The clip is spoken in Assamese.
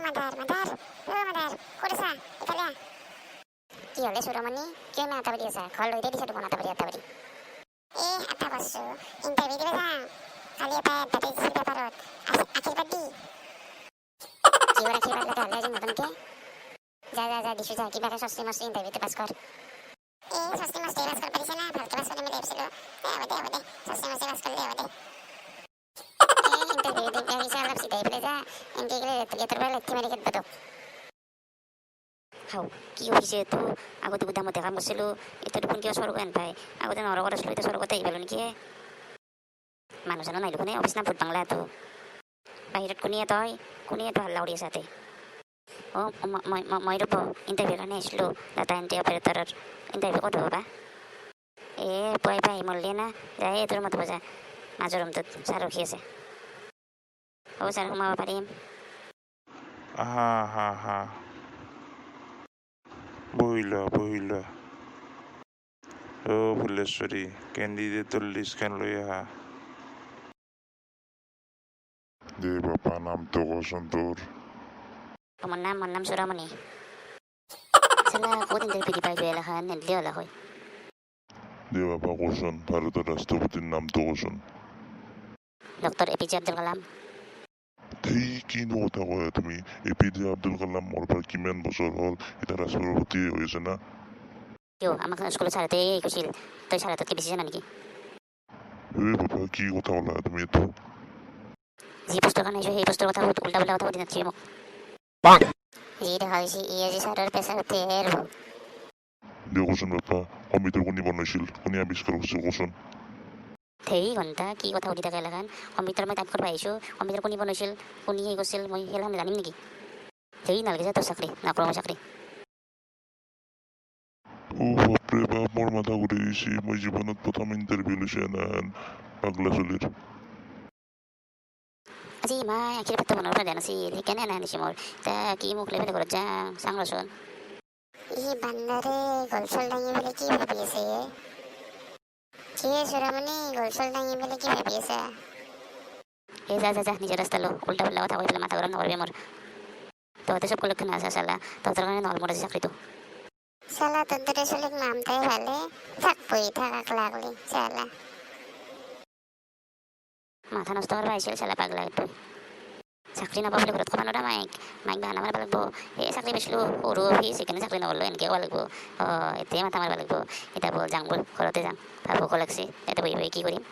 মাদাৰ কৰিছা ইফালে কি হলে সুৰমণি কিয় ইমান আটাবাৰি আছা ঘৰ লৈ দিছা দেখোন আটাবাৰি আটা পাৰছো ইণ্টাৰভিউ দিবা যা কালি এটা তাতে দিছিল পেপাৰত আশীৰ্বাদ দি কিহৰ আশীৰ্বাদ লাগে হ'লে আজি নতুনকে যা দিছো যা কিবাকে ষষ্ঠি মষ্টি ইণ্টাৰভিউটো পাছ কৰ ষষ্ঠি মষ্টি পাছ কৰিব পাৰিছে না ভালকে পাছ কৰিম বুলি ভাবিছিলো হ'ব দে ষষ্ঠি মষ্টি পাছ কৰিলে হ'ব দে ইণ্টাৰভিউ দিওঁতে আহিছে অলপ চিধাই পেলাই যা এনেকে গ'লে গেটৰ পৰা লাঠি মাৰি খেদব তোক হাও কি হৈছে এইটো আগতে গুদামতে কাম কৰিছিলোঁ এতিয়া দেখোন কিয় স্বৰ্গ হেন পায় আগতে নৰকত আছিলোঁ এতিয়া স্বৰ্গতে আহি পালোঁ নেকি মানুহ জানো নাই দেখোন অফিচ না ভোট বাংলাটো বাহিৰত কোনে হাল্লা কৰি আছে তাতে মই ৰ'ব ইণ্টাৰভিউৰ কাৰণে আহিছিলোঁ ডাটা এণ্ট্ৰি অপাৰেটৰৰ ইণ্টাৰভিউ ক'ত হ'ব বা পুৱাই পাই মৰলিয়ে না যাই এইটোৰ ৰুমত বজা মাজৰ ৰুমটোত ছাৰ ৰখি আছে হ'ব ছাৰ সোমাব পাৰিম আহা বহিলা ফুলেশ্বৰী কেণ্ডিডেটৰ লিষ্টখন লৈ আহা দে বাপা নামটো কচোন তোৰ মোৰ নাম সুৰমণি চালা ক'ত ইণ্টাৰভিউ দিবা আহিলোঁ এলাকা নেদিলে হ'লা হয় দে বাপা কচোন ভাৰতৰ ৰাষ্ট্ৰপতিৰ নামটো কচোন ডক্টৰ APJ আব্দুল কালাম সেই কিনো কথা কয় তুমি APJ আব্দুল কালাম মৰবাৰ কিমান বছৰ হ'ল এতিয়া ৰাষ্ট্ৰপতি হৈ আছে না কিয় আমাক স্কুলত ছাৰহঁতে কৈছিল তই ছাৰহঁততকৈ বেছি জানা নেকি বাপা কি কথা ক'লা তুমি এইটো যি পোষ্টৰ কাৰণে আহিছোঁ সেই পোষ্টৰ কথা উল্টা পুল্টা কথা পাতি নাথাকিবি মোক যি দেখা হৈছে আজি ছাৰৰ পেচা উঠে আৰু দে কচোন বাপা কম্পিউটাৰ কোনে বনাইছিল কোনে আৱিষ্কাৰ কৰিছিল কচোন সেই ঘণ্টা কি কথা সুধি থাকে এলাকান কম্পিউটাৰ মই টাইপ কৰিব আহিছোঁ কম্পিউটাৰ কোনে বনাইছিল কোনে হেৰি কৰিছিল মই সেইবিলাক জানিম নেকি সেই নালাগে যে তোৰ চাকৰি নকৰোঁ মই চাকৰি বাপৰে বাপ মোৰ মাথা ঘূৰি গৈছে মই জীৱনত প্ৰথম ইণ্টাৰভিউ লৈছোঁ এনাহেন পাগলা চলিৰ আজি মায়ে আশীৰ্বাদটো মনৰ পৰা দিয়া নাছিল সেইকাৰণে এনে আনিছে মোৰ এতিয়া কি মোক লৈ পেলাই ঘৰত যাওঁ চাং ৰচোন বান্দাৰে গলচল দাঙি পেলাই কি ভাবি আছে কি সুৰমণি গলচল দাঙি পেলাই কি ভাবি আছে যা নিজৰ ৰাস্তা লো উল্টা পুল্টা কথা কৈ পেলাই মাথা গৰম নকৰিবি মোৰ তহঁতে চব লক্ষণ আছে চালা তহঁতৰ কাৰণে নহ'ল মোৰ আজি চাকৰিটো চালা তোৰ দৰে চলিক মামতাই ভালে থাক বহি থাক আকলা আকলি চালা মাথা নষ্ট কৰিব আহিছিল চালা পাগলা এইটো চাকৰি নাপাবলৈ ঘৰত ক'ব নোৱাৰা মাইক বাহানা মাৰিব লাগিব এই চাকৰি পাইছিলোঁ সৰু অফিচ সেইকাৰণে চাকৰি নকৰিলোঁ এনেকৈ ক'ব লাগিব এতিয়াই মাথা মাৰিব লাগিব এতিয়া ব'ল যাওঁ ব'ল ঘৰতে যাওঁ ভাত ভোক লাগছে এতিয়া বহি কি কৰিম